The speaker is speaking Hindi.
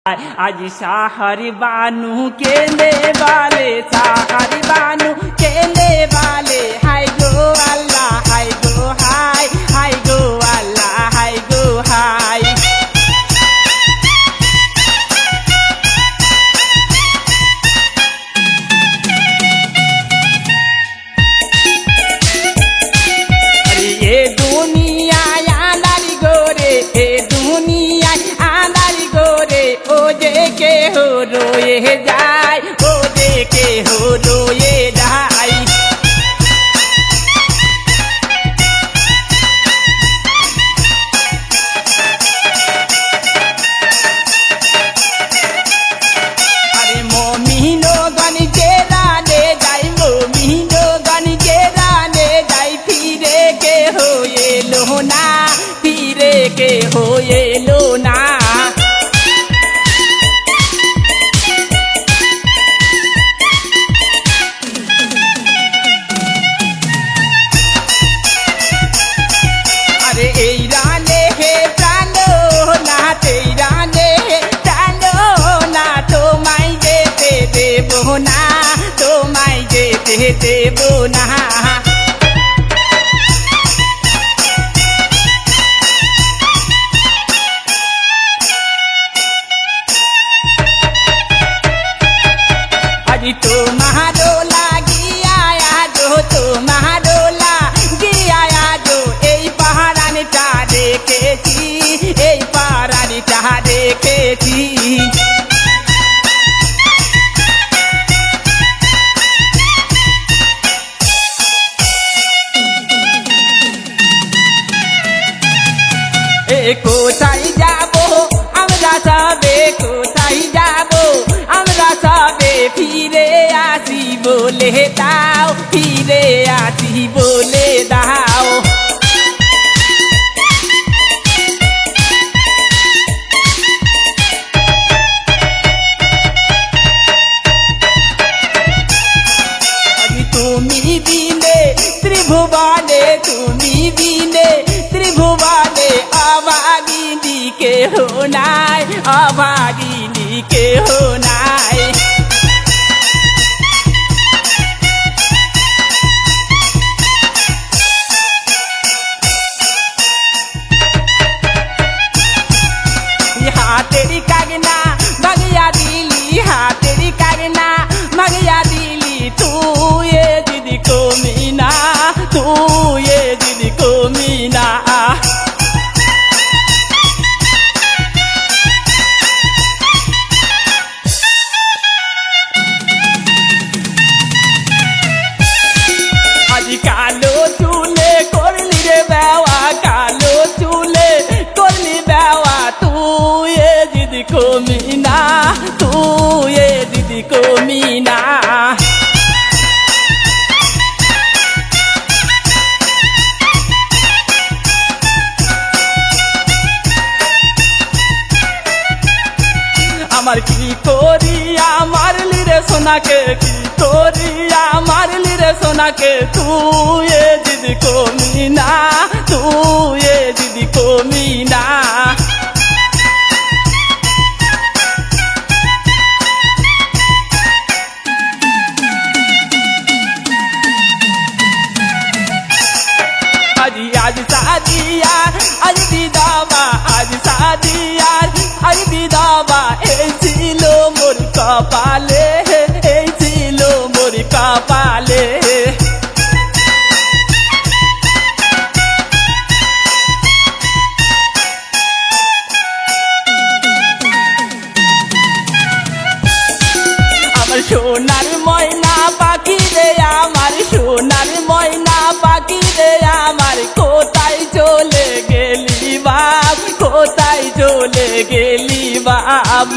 आज साहरी बानू केले वाले साहरी बानू केले वाले हाय गो अल्लाह हाय गो हाय हाय गो अल्लाह हाय गो हाय। ये दुनिया आंधारी गोरे ये दुनिया आंधारी गोरे ओ देखे हो रोए जाए ओ देखे हो रोए जाए। अरे मोमिनो गन के राने जाए मोमिनो गन के राने जाए फिरे के हो ये लोना फिरे के हो ये लोना। अरे राने हे जानो ना राने हे जानो ना तो माई देते देबो ना तो माई देते देबो ना। अजी तो महाडोला गिया जो तो महाडोला गिया जो এই পাহাড়ানি টা দেখেছি এই পাহাড়ানি টা দেখেছি। কোথায় যাবো আমরা সবে কোথায় যাবো আমরা সবে ফিরে আসি বলে দাও ফিরে আসি বলে দাও। তুমি বিনে ত্রিভুবনে তুমি বিনে ত্রিভুবনে অভাগিনী কেহ নাই অভাগিনী কেহ নাই। हाथेरी कागना भगिया दिली हाथेरी कागना भगिया दिली तू ये दीदी को मीना तू ये दीदी को मीना। आज कालो चूले करली रे बेवा कालो चूले करली बेवा तू ये दीदी को मीना तू ये दीदी को मीना। আমার কি করিয়া মারলি রে সোনাকে কি করিয়া মারলি রে সোনাকে তুই এ দিদি কো মিনা তুই এ দিদি কো মিনা। आज शादिया आज विदावा आज शादिया आज विदावा এই ছিল মোর কপালে এই ছিল মোর কপালে। আমার সোনার ময়না পাখি রে আমার সোনার ময়না পাখি রে আমার কোথায় চলে গেলি বাপ কোথায় চলে গেলি বাপ।